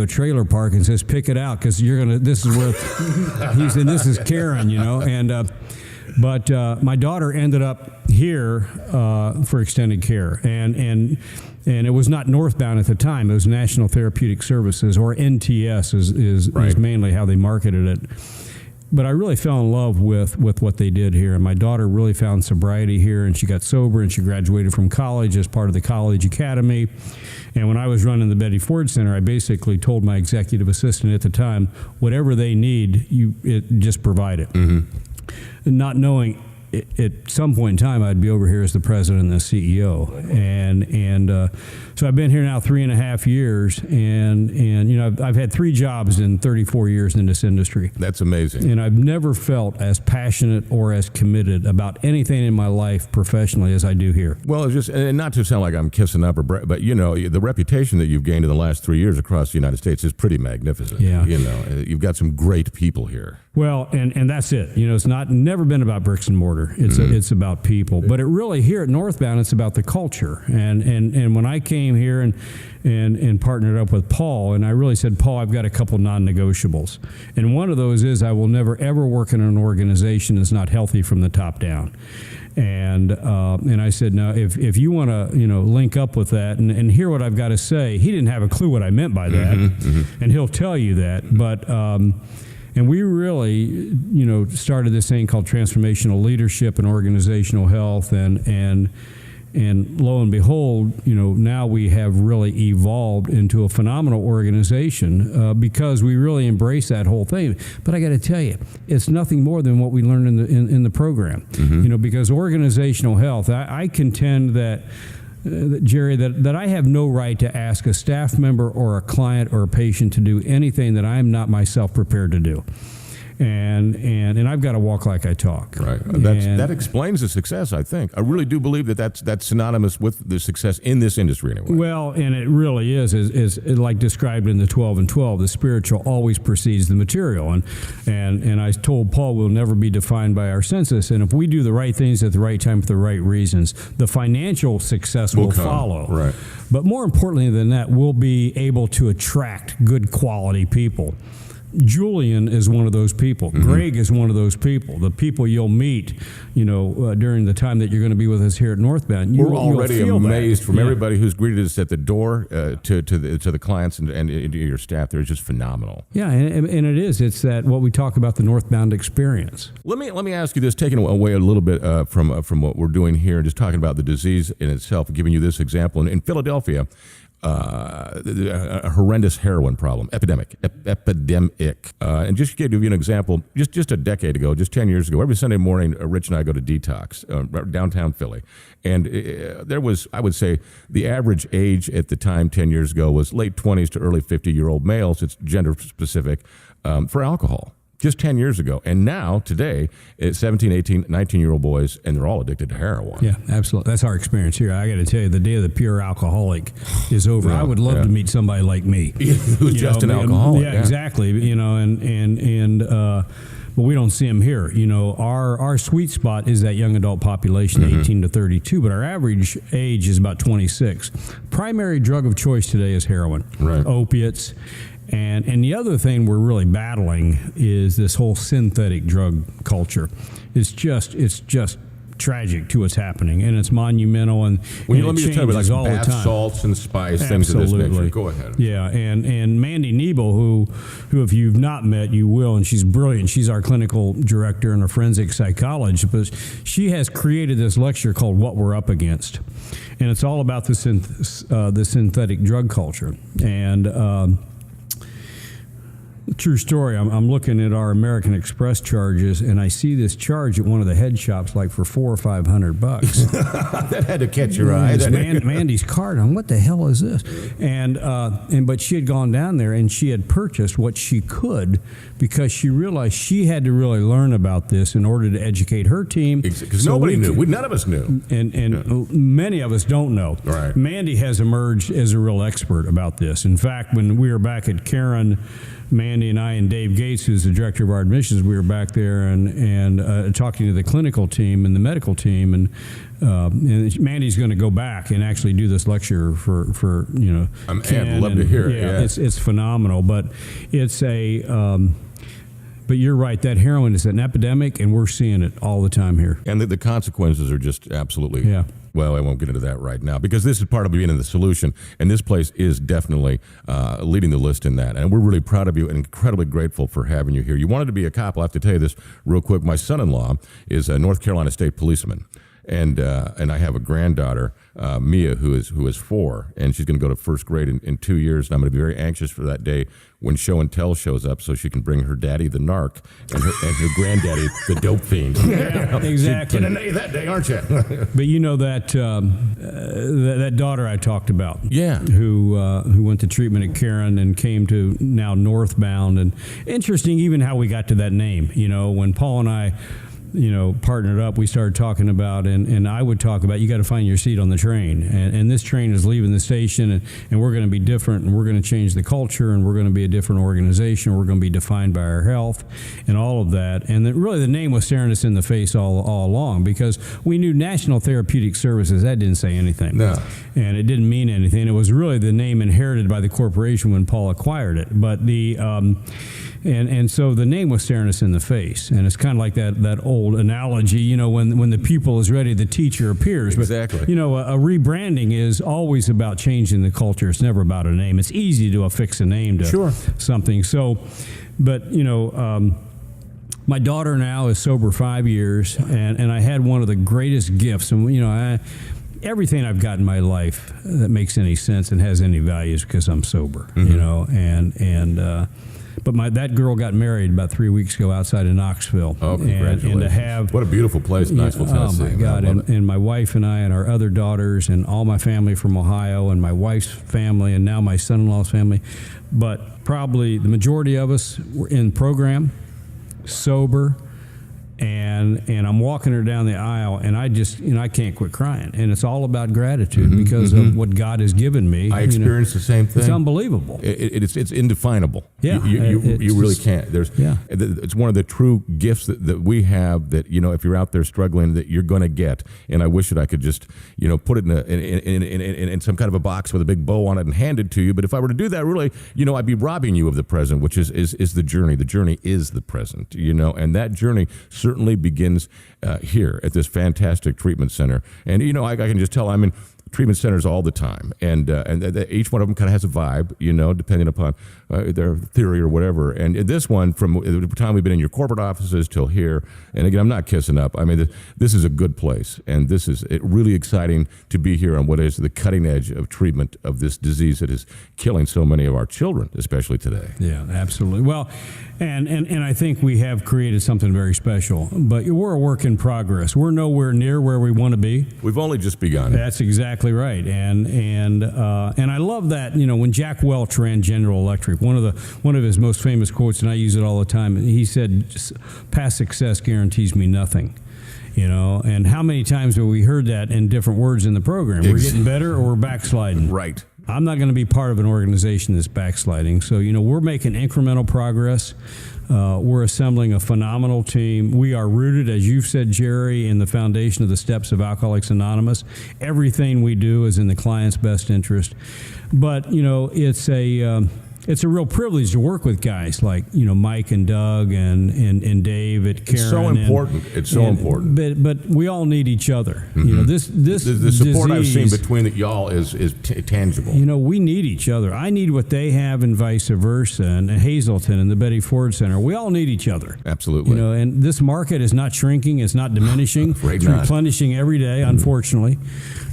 a trailer park and says, "Pick it out, because this is where," he said, "This is Karen," And but my daughter ended up here for extended care, and it was not Northbound at the time. It was National Therapeutic Services, or NTS is mainly how they marketed it. But I really fell in love with what they did here, and my daughter really found sobriety here, and she got sober, and she graduated from college as part of the college academy. And when I was running the Betty Ford Center, I basically told my executive assistant at the time, whatever they need, just provide it. Mm-hmm. Not knowing at some point in time I'd be over here as the president and the CEO, and so I've been here now 3.5 years, and I've had 3 jobs in 34 years in this industry. That's amazing. And I've never felt as passionate or as committed about anything in my life professionally as I do here. Well, it's just, and not to sound like I'm kissing up, but the reputation that you've gained in the last 3 years across the United States is pretty magnificent. Yeah. You've got some great people here. Well, and that's it. It's never been about bricks and mortar. It's about people. But it really, here at Northbound, it's about the culture. And when I came here and partnered up with Paul, and I really said, Paul, I've got a couple non-negotiables. And one of those is I will never, ever work in an organization that's not healthy from the top down. And I said, now, if you want to, link up with that and hear what I've got to say, he didn't have a clue what I meant by that. And he'll tell you that. But and we really, started this thing called transformational leadership and organizational health, and lo and behold, now we have really evolved into a phenomenal organization because we really embrace that whole thing. But I got to tell you, it's nothing more than what we learned in the program. Because organizational health, I contend that. Jerry, that I have no right to ask a staff member or a client or a patient to do anything that I am not myself prepared to do. And I've got to walk like I talk. Right. That explains the success, I think. I really do believe that's synonymous with the success in this industry anyway. Well, and it really is like described in the 12 and 12, the spiritual always precedes the material. And I told Paul we'll never be defined by our census. And if we do the right things at the right time for the right reasons, the financial success will follow. Right. But more importantly than that, we'll be able to attract good quality people. Julian is one of those people. Greg is one of those people. The people you'll meet, during the time that you're going to be with us here at Northbound. We're already amazed from everybody who's greeted us at the door to the clients and your staff. They're just phenomenal. Yeah, and it is. It's that what we talk about, the Northbound experience. Let me ask you this, taking away a little bit from what we're doing here, and just talking about the disease in itself, giving you this example. In Philadelphia, a horrendous heroin problem, epidemic. And just to give you an example, just a decade ago, just 10 years ago, every Sunday morning, Rich and I go to Detox, downtown Philly. And there was, I would say, the average age at the time, 10 years ago, was late 20s to early 50-year-old males. It's gender specific for alcohol. Just 10 years ago. And now, today, it's 17, 18, 19-year-old boys, and they're all addicted to heroin. Yeah, absolutely. That's our experience here. I got to tell you, the day of the pure alcoholic is over. I would love to meet somebody like me. Who's just an alcoholic. Yeah, exactly. But we don't see them here. Our sweet spot is that young adult population, 18 to 32, but our average age is about 26. Primary drug of choice today is heroin, opiates. And the other thing we're really battling is this whole synthetic drug culture. It's just tragic to what's happening, and it's monumental. And let me just tell you, like all bath the time. salts and spice, things of this nature. Go ahead. Yeah, and Mandy Nebo, who if you've not met, you will, and she's brilliant. She's our clinical director and a forensic psychologist, but she has created this lecture called "What We're Up Against," and it's all about the synthetic drug culture. And True story. I'm looking at our American Express charges, and I see this charge at one of the head shops like for $400 or $500. That had to catch your eye. Mandy's card. On what the hell is this? But she had gone down there and she had purchased what she could because she realized she had to really learn about this in order to educate her team. Because nobody knew. None of us knew. And many of us don't know. Right. Mandy has emerged as a real expert about this. In fact, when we were back at Karen, Mandy and I and Dave Gates, who's the director of our admissions, we were back there and talking to the clinical team and the medical team, and Mandy's going to go back and actually do this lecture for I'd love to hear it. Yeah. It's phenomenal, but it's but you're right, that heroin is an epidemic, and we're seeing it all the time here. And the consequences are just absolutely, well, I won't get into that right now, because this is part of being in the solution, and this place is definitely leading the list in that. And we're really proud of you and incredibly grateful for having you here. You wanted to be a cop. I'll have to tell you this real quick. My son-in-law is a North Carolina State policeman. And I have a granddaughter, Mia, who is 4, and she's going to go to first grade in 2 years. And I'm going to be very anxious for that day when Show and Tell shows up, so she can bring her daddy, the narc, and her granddaddy, the dope fiend. Yeah, exactly. Get an A that day, aren't you? But you know that daughter I talked about, yeah, who went to treatment at Karen and came to now Northbound, and interesting even how we got to that name. You know, when Paul and I partnered up, we started talking about, and I would talk about, you got to find your seat on the train. And this train is leaving the station, and we're going to be different, and we're going to change the culture, and we're going to be a different organization. We're going to be defined by our health and all of that. And really the name was staring us in the face all along, because we knew National Therapeutic Services, that didn't say anything. No. And it didn't mean anything. It was really the name inherited by the corporation when Paul acquired it. But and so the name was staring us in the face, and it's kind of like that old analogy, when the pupil is ready, the teacher appears. Exactly. But, a rebranding is always about changing the culture. It's never about a name. It's easy to affix a name to something. So, but, my daughter now is sober 5 years, and I had one of the greatest gifts. And, everything I've got in my life that makes any sense and has any value is because I'm sober, But that girl got married about 3 weeks ago outside of Knoxville. Oh, congratulations. And to have... What a beautiful place, Knoxville, Tennessee. Oh, my God. And my wife and I and our other daughters and all my family from Ohio and my wife's family and now my son-in-law's family. But probably the majority of us were in program, sober, and I'm walking her down the aisle, and I just, I can't quit crying. And it's all about gratitude because of what God has given me. I experienced the same thing. It's unbelievable. It's indefinable. Yeah. You really can't. It's one of the true gifts that we have that, if you're out there struggling, that you're going to get. And I wish that I could just, put it in some kind of a box with a big bow on it and hand it to you. But if I were to do that, really, I'd be robbing you of the present, which is the journey. The journey is the present, and that journey certainly begins here at this fantastic treatment center. And I can just tell I'm in treatment centers all the time, and each one of them kind of has a vibe, depending upon their theory or whatever. And this one, from the time we've been in your corporate offices till here, and again, I'm not kissing up. I mean, this is a good place, and this is really exciting to be here on what is the cutting edge of treatment of this disease that is killing so many of our children, especially today. Yeah, absolutely. Well, and I think we have created something very special, but we're a work in progress. We're nowhere near where we want to be. We've only just begun. That's exactly right. And I love that, when Jack Welch ran General Electric, one of his most famous quotes, and I use it all the time, he said, "Past success guarantees me nothing." And how many times have we heard that in different words in the program? We're getting better or we're backsliding. Right. I'm not going to be part of an organization that's backsliding. So, we're making incremental progress. We're assembling a phenomenal team. We are rooted, as you've said, Jerry, in the foundation of the steps of Alcoholics Anonymous. Everything we do is in the client's best interest. But, it's a real privilege to work with guys like, Mike and Doug and Dave at Karen. It's so important. It's so important. But we all need each other. Mm-hmm. The support disease, I've seen between y'all is tangible. We need each other. I need what they have and vice versa, and Hazelton and the Betty Ford Center. We all need each other. Absolutely. And this market is not shrinking. It's not diminishing. It's replenishing every day, unfortunately.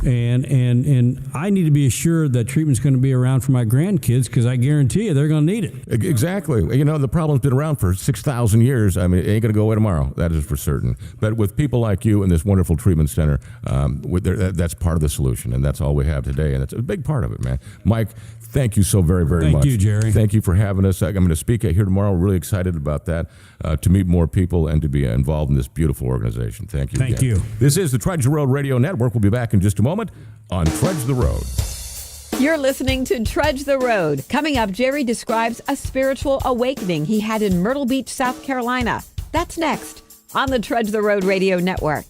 And I need to be assured that treatment's going to be around for my grandkids, because I guarantee see it, they're going to need it. Exactly. You know, the problem's been around for 6,000 years. I mean, it ain't going to go away tomorrow. That is for certain. But with people like you in this wonderful treatment center, that's part of the solution, and that's all we have today, and it's a big part of it, man. Mike, thank you so very, very much. Thank you, Jerry. Thank you for having us. I'm going to speak here tomorrow. We're really excited about that, to meet more people and to be involved in this beautiful organization. Thank you. Thank again. you. This is the Trudge the Road Radio Network. We'll be back in just a moment on Trudge the Road. You're listening to Trudge the Road. Coming up, Jerry describes a spiritual awakening he had in Myrtle Beach, South Carolina. That's next on the Trudge the Road Radio Network.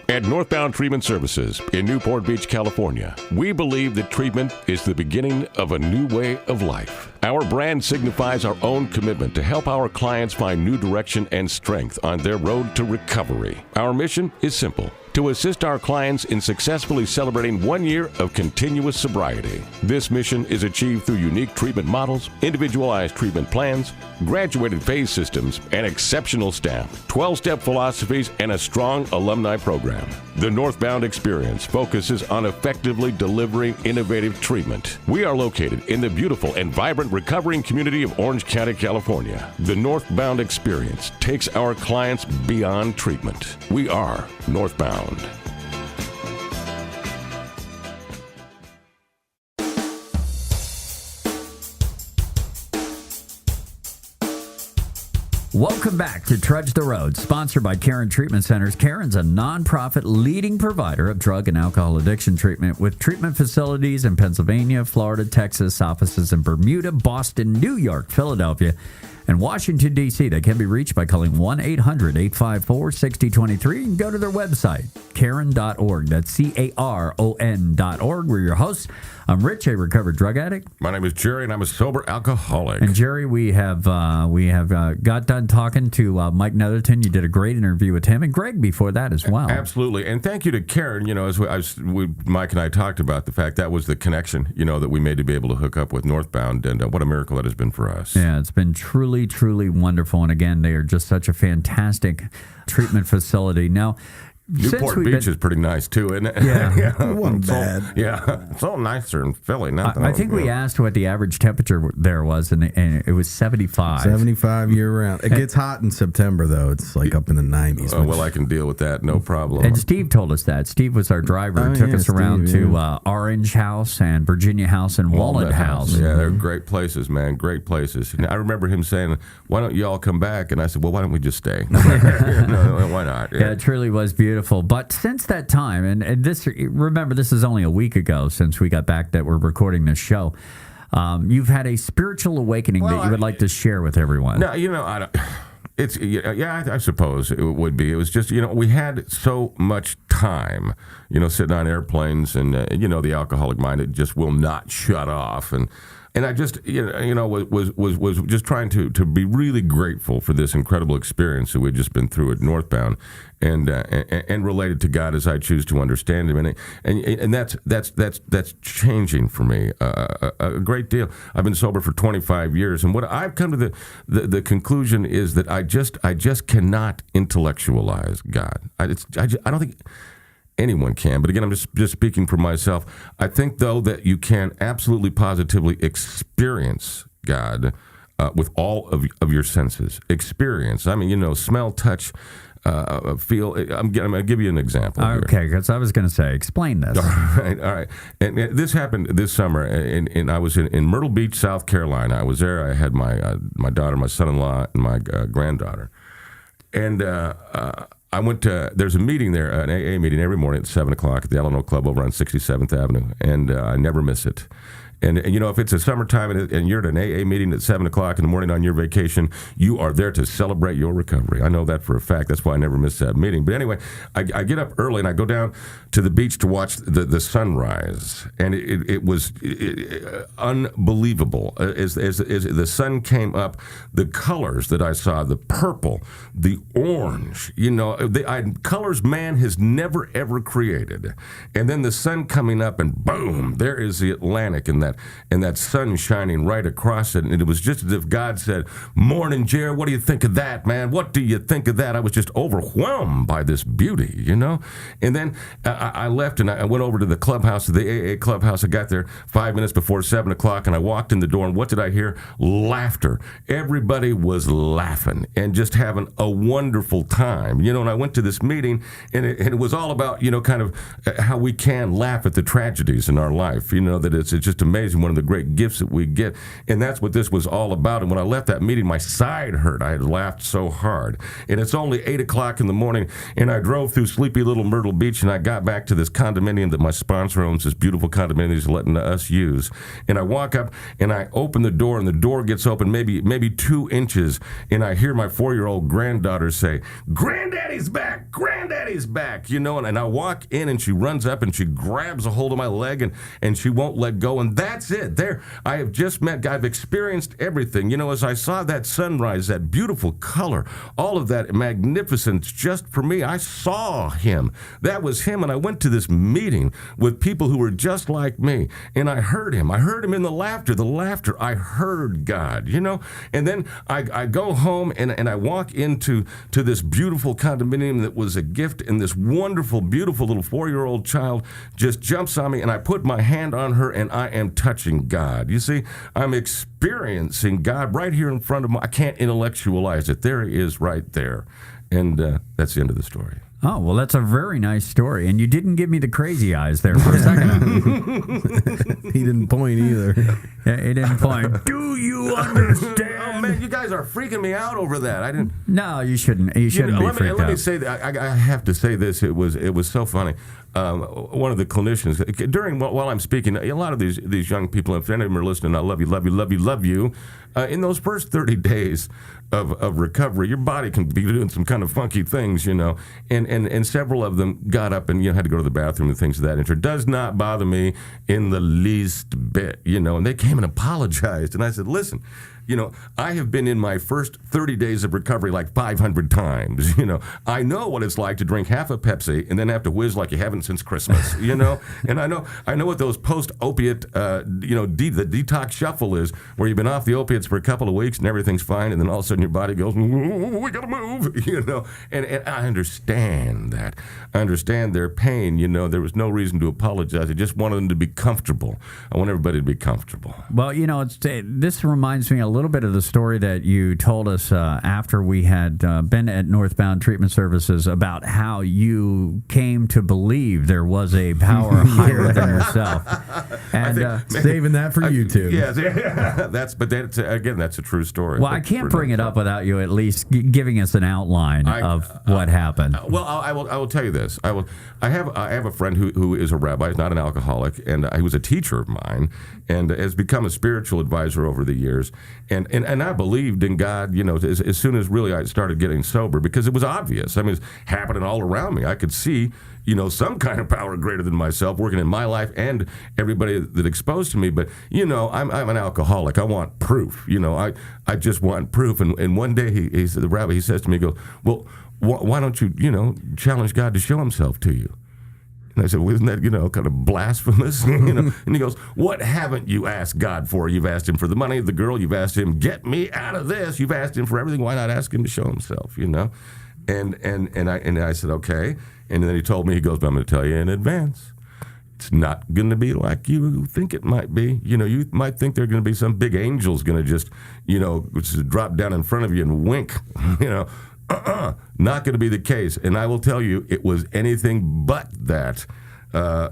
At Northbound Treatment Services in Newport Beach, California, we believe that treatment is the beginning of a new way of life. Our brand signifies our own commitment to help our clients find new direction and strength on their road to recovery. Our mission is simple: to assist our clients in successfully celebrating 1 year of continuous sobriety. This mission is achieved through unique treatment models, individualized treatment plans, graduated phase systems, and exceptional staff, 12-step philosophies, and a strong alumni program. The Northbound Experience focuses on effectively delivering innovative treatment. We are located in the beautiful and vibrant recovering community of Orange County, California. The Northbound Experience takes our clients beyond treatment. We are Northbound. Welcome back to Trudge the Road, sponsored by Caron Treatment Centers. Caron's a nonprofit leading provider of drug and alcohol addiction treatment with treatment facilities in Pennsylvania, Florida, Texas, offices in Bermuda, Boston, New York, Philadelphia, and Washington, D.C. They can be reached by calling 1-800-854-6023 and go to their website, caron.org. That's CARON.org. We're your hosts. I'm Rich, a recovered drug addict. My name is Jerry, and I'm a sober alcoholic. And Jerry, we have got done talking to Mike Netherton. You did a great interview with him, and Greg before that as well. Absolutely, and thank you to Karen. You know, as Mike and I talked about the fact that was the connection, you know, that we made to be able to hook up with Northbound, and what a miracle that has been for us. Yeah, it's been truly, truly wonderful. And again, they are just such a fantastic treatment facility. Now, Newport Beach is pretty nice too, isn't it? Yeah, it wasn't bad. It's all nicer in Philly. I think we asked what the average temperature there was, and it was 75. 75 year round. It gets hot in September, though. It's like up in the 90s. Oh, well, I can deal with that. No problem. And Steve told us that. Steve was our driver and took us around to Orange House and Virginia House and Walnut House. Yeah, they're great places, man. Great places. And I remember him saying, "Why don't you all come back?" And I said, "Well, why don't we just stay?" No, why not? Yeah, it truly was beautiful. But since that time, and this, remember, this is only a week ago since we got back that we're recording this show. You've had a spiritual awakening that you would like to share with everyone. No, you know, I don't. It's I suppose it would be. It was just, you know, we had so much time, you know, sitting on airplanes, and you know, the alcoholic mind, it just will not shut off, and I just, you know, was just trying to be really grateful for this incredible experience that we'd just been through at Northbound, and related to God as I choose to understand Him, and that's changing for me a great deal. I've been sober for 25 years, and what I've come to the conclusion is that I just cannot intellectualize God. I don't think anyone can, but again, I'm just speaking for myself. I think, though, that you can absolutely positively experience God with all of your senses. Experience. I mean, you know, smell, touch, feel. I'm going to give you an example. Okay, because I was going to say, explain this. All right. And this happened this summer, and I was in Myrtle Beach, South Carolina. I was there. I had my daughter, my son-in-law, and my granddaughter, and I went to, there's a meeting there, an AA meeting every morning at 7 o'clock at the Alamo Club over on 67th Avenue, and I never miss it. And you know, if it's a summertime and you're at an AA meeting at 7 o'clock in the morning on your vacation, you are there to celebrate your recovery. I know that for a fact. That's why I never miss that meeting. But anyway, I get up early and I go down to the beach to watch the sunrise. And it was unbelievable. As the sun came up, the colors that I saw, the purple, the orange, you know, colors man has never, ever created. And then the sun coming up and boom, there is the Atlantic in that that sun shining right across it, and it was just as if God said, "Morning, Jer. What do you think of that, man? What do you think of that?" I was just overwhelmed by this beauty, you know. And then I left and I went over to the clubhouse, the AA clubhouse. I got there 5 minutes before 7 o'clock, and I walked in the door, and what did I hear? Laughter. Everybody was laughing and just having a wonderful time, you know. And I went to this meeting, and it was all about, you know, kind of how we can laugh at the tragedies in our life, you know, that it's just amazing, one of the great gifts that we get. And that's what this was all about. And when I left that meeting, my side hurt. I had laughed so hard. And it's only 8 o'clock in the morning, and I drove through sleepy little Myrtle Beach, and I got back to this condominium that my sponsor owns, this beautiful condominium he's letting us use. And I walk up, and I open the door, and the door gets open maybe 2 inches, and I hear my 4-year-old granddaughter say, "Granddaddy's back! Granddaddy's back!" You know, and I walk in, and she runs up, and she grabs a hold of my leg, and she won't let go. And that's it. There, I have just met, I've experienced everything. You know, as I saw that sunrise, that beautiful color, all of that magnificence just for me, I saw him. That was him. And I went to this meeting with people who were just like me, and I heard him. I heard him in the laughter. I heard God, you know. And then I go home, and I walk into this beautiful condominium that was a gift, and this wonderful, beautiful little 4-year-old child just jumps on me, and I put my hand on her, and I am touching God. You see, I'm experiencing God right here in front of me. I can't intellectualize it. There he is right there. And that's the end of the story. Oh, well, that's a very nice story. And you didn't give me the crazy eyes there for a second. He didn't point either. Yeah, he didn't point. Do you understand? Oh, man, you guys are freaking me out over that. I didn't. No, you shouldn't. You shouldn't be freaked out. Let me say that. I have to say this. It was so funny. One of the clinicians, while I'm speaking, a lot of these young people, if any of them are listening, I love you, love you, love you, love you. In those first 30 days of recovery, your body can be doing some kind of funky things, you know. And several of them got up and, you know, had to go to the bathroom and things of that nature. Does not bother me in the least bit, you know. And they came and apologized. And I said, listen, you know, I have been in my first 30 days of recovery like 500 times, you know. I know what it's like to drink half a Pepsi and then have to whiz like you haven't since Christmas, you know. And I know what those post-opiate, you know, the detox shuffle is, where you've been off the opiates for a couple of weeks and everything's fine, and then all of a sudden your body goes, we got to move, you know. And I understand that. I understand their pain, you know. There was no reason to apologize. I just wanted them to be comfortable. I want everybody to be comfortable. Well, you know, this reminds me a little bit of the story that you told us after we had been at Northbound Treatment Services about how you came to believe there was a power higher than yourself. And saving that for YouTube. Yeah, that's a true story. Well, I can't bring it up without you at least giving us an outline of what happened. Well, I will tell you this. I have a friend who is a rabbi. He's not an alcoholic, and he was a teacher of mine, and has become a spiritual advisor over the years. And I believed in God, you know, as soon as really I started getting sober, because it was obvious. I mean, it's happening all around me. I could see, you know, some kind of power greater than myself working in my life and everybody that exposed to me. But, you know, I'm an alcoholic. I want proof. You know, I just want proof. And one day the rabbi, he says to me, he goes, well, why don't you, you know, challenge God to show himself to you? And I said, well, isn't that, you know, kind of blasphemous? You know? And he goes, what haven't you asked God for? You've asked him for the money of the girl. You've asked him, get me out of this. You've asked him for everything. Why not ask him to show himself, you know? And I said, okay. And then he told me, he goes, but I'm going to tell you in advance. It's not going to be like you think it might be. You know, you might think there are going to be some big angels going to just, you know, just drop down in front of you and wink, you know. Not going to be the case. And I will tell you, it was anything but that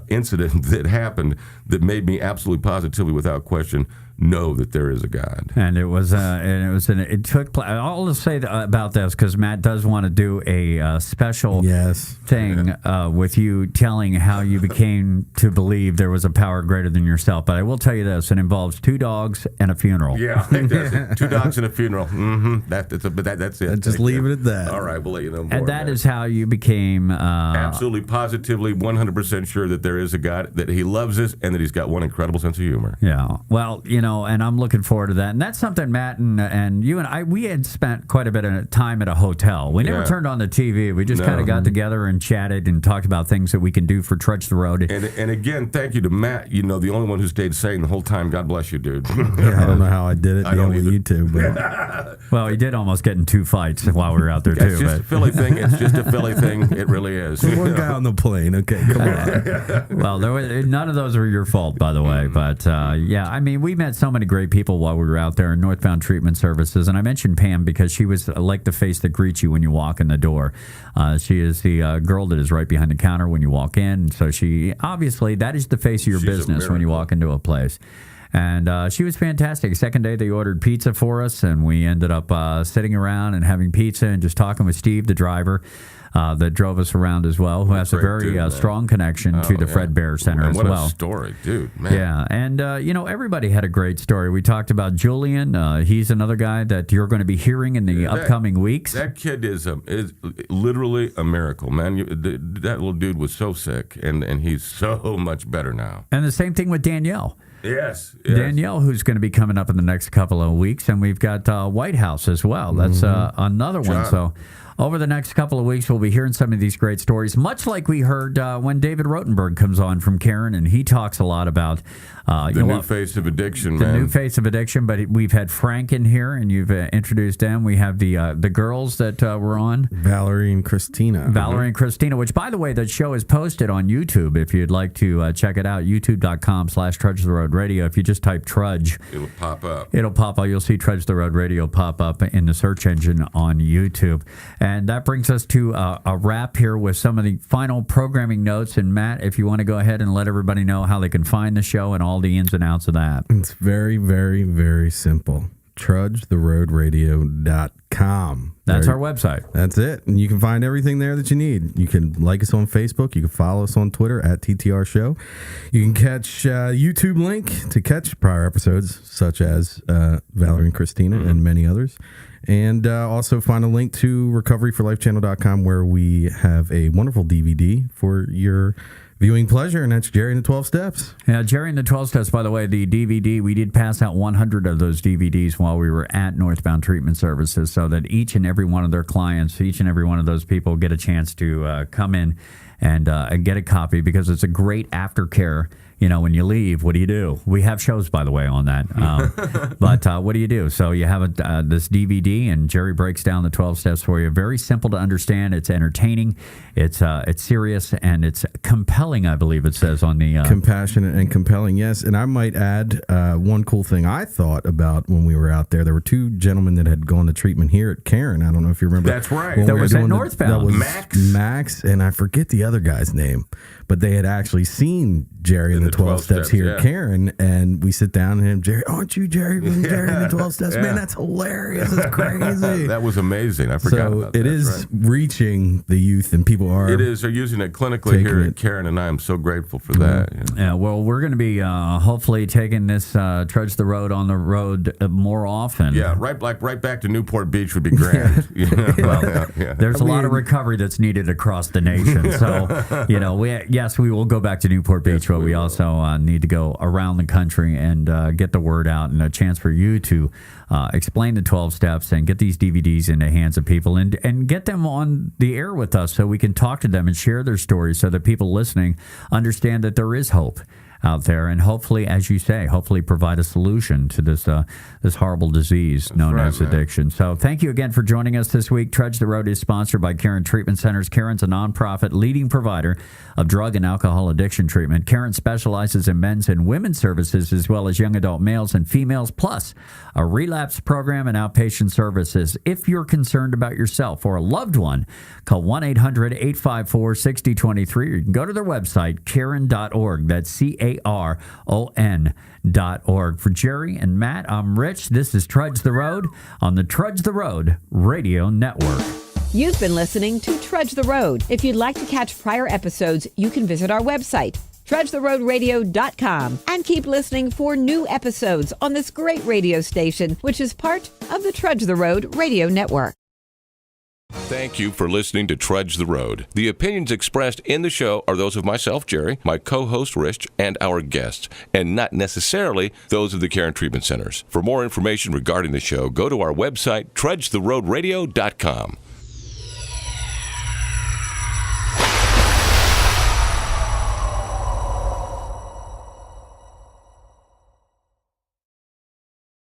incident that happened that made me absolutely positively, without question, know that there is a God. And it took place. I'll just say about this, because Matt does want to do a special thing with you telling how you became to believe there was a power greater than yourself. But I will tell you this: it involves 2 dogs and a funeral. Yeah, it does. 2 dogs and a funeral. Mm-hmm. That's it. Just leave it at that. All right, we'll let you know more. And that is how you became absolutely, positively, 100% sure that there is a God, that He loves us, and that He's got one incredible sense of humor. Yeah. Well, you know. and I'm looking forward to that. And that's something Matt and you and I, we had spent quite a bit of time at a hotel. We never turned on the TV. We just kind of got together and chatted and talked about things that we can do for Trudge the Road. And again, thank you to Matt. The only one who stayed sane the whole time. God bless you, dude. I don't know how I did it. I don't with either. you two, but Well, he did almost get in 2 fights while we were out there, too. It's just a Philly thing. It's just a Philly thing. It really is. one guy on the plane. Okay, come on. Well, none of those were your fault, by the way. But, we met so many great people while we were out there in Northbound Treatment Services. And I mentioned Pam because she was like the face that greets you when you walk in the door. She is the girl that is right behind the counter when you walk in. So obviously, that is the face of your business when you walk into a place. And she was fantastic. Second day, they ordered pizza for us, and we ended up sitting around and having pizza and just talking with Steve, the driver, that drove us around as well, who has a very strong connection to the Fred Bear Center as well. What a story, dude, man. Yeah, and, everybody had a great story. We talked about Julian. He's another guy that you're going to be hearing in the upcoming weeks. That kid is literally a miracle, man. That little dude was so sick, and he's so much better now. And the same thing with Danielle. Yes. Danielle, who's going to be coming up in the next couple of weeks, and we've got White House as well. That's another one. So over the next couple of weeks, we'll be hearing some of these great stories, much like we heard when David Rotenberg comes on from Karen, and he talks a lot about the new face of addiction, man. The new face of addiction, but we've had Frank in here, and you've introduced them. We have the girls that were on. Valerie and Christina. Valerie and Christina, which, by the way, that show is posted on YouTube if you'd like to check it out, youtube.com/Trudge the Road Radio. If you just type Trudge, it'll pop up. You'll see Trudge the Road Radio pop up in the search engine on YouTube. And that brings us to a wrap here with some of the final programming notes. And Matt, if you want to go ahead and let everybody know how they can find the show and all the ins and outs of that. It's very, very, very simple. TrudgeTheRoadRadio.com. That's our website. That's it. And you can find everything there that you need. You can like us on Facebook. You can follow us on Twitter at TTR Show. You can catch YouTube link to catch prior episodes, such as Valerie and Christina and many others. And also find a link to recoveryforlifechannel.com, where we have a wonderful DVD for your viewing pleasure, and that's Jerry and the 12 Steps. Yeah, Jerry and the 12 Steps, by the way, the DVD, we did pass out 100 of those DVDs while we were at Northbound Treatment Services, so that each and every one of their clients, each and every one of those people get a chance to come in and get a copy, because it's a great aftercare. When you leave, what do? We have shows, by the way, on that. But what do you do? So you have this DVD, and Jerry breaks down the 12 steps for you. Very simple to understand. It's entertaining. It's serious, and it's compelling, I believe it says on the... compassionate and compelling, yes. And I might add one cool thing I thought about when we were out there. There were two gentlemen that had gone to treatment here at Karen. I don't know if you remember. That's right. That was at Northbound. That was Max, and I forget the other guy's name. But they had actually seen Jerry and the 12 Steps here at Karen, and we sit down and him, Jerry, aren't you Jerry from Jerry and the 12 Steps? Man, that's hilarious. It's crazy. That was amazing. I forgot about that. It is reaching the youth, and people are. It is. They're using it clinically here at Karen, and I am so grateful for that. Yeah, well, we're going to be hopefully taking this Trudge the Road on the road more often. Yeah, right back to Newport Beach would be grand. There's a lot of recovery that's needed across the nation. So, yes, we will go back to Newport Beach, but we also need to go around the country and get the word out, and a chance for you to explain the 12 steps and get these DVDs in the hands of people, and get them on the air with us so we can talk to them and share their stories, so that people listening understand that there is hope out there, and hopefully, as you say, provide a solution to this horrible disease known as addiction. So thank you again for joining us this week. Trudge the Road is sponsored by Karen Treatment Centers. Karen's a nonprofit leading provider of drug and alcohol addiction treatment. Karen specializes in men's and women's services, as well as young adult males and females, plus a relapse program and outpatient services. If you're concerned about yourself or a loved one, call 1-800-854-6023, or you can go to their website, Karen.org. That's CARON.org. For Jerry and Matt, I'm Rich. This is Trudge the Road on the Trudge the Road Radio Network. You've been listening to Trudge the Road. If you'd like to catch prior episodes, you can visit our website, TrudgeTheRoadRadio.com, and keep listening for new episodes on this great radio station, which is part of the Trudge the Road Radio Network. Thank you for listening to Trudge the Road. The opinions expressed in the show are those of myself, Jerry, my co-host, Rich, and our guests, and not necessarily those of the Care and Treatment Centers. For more information regarding the show, go to our website, trudgetheroadradio.com.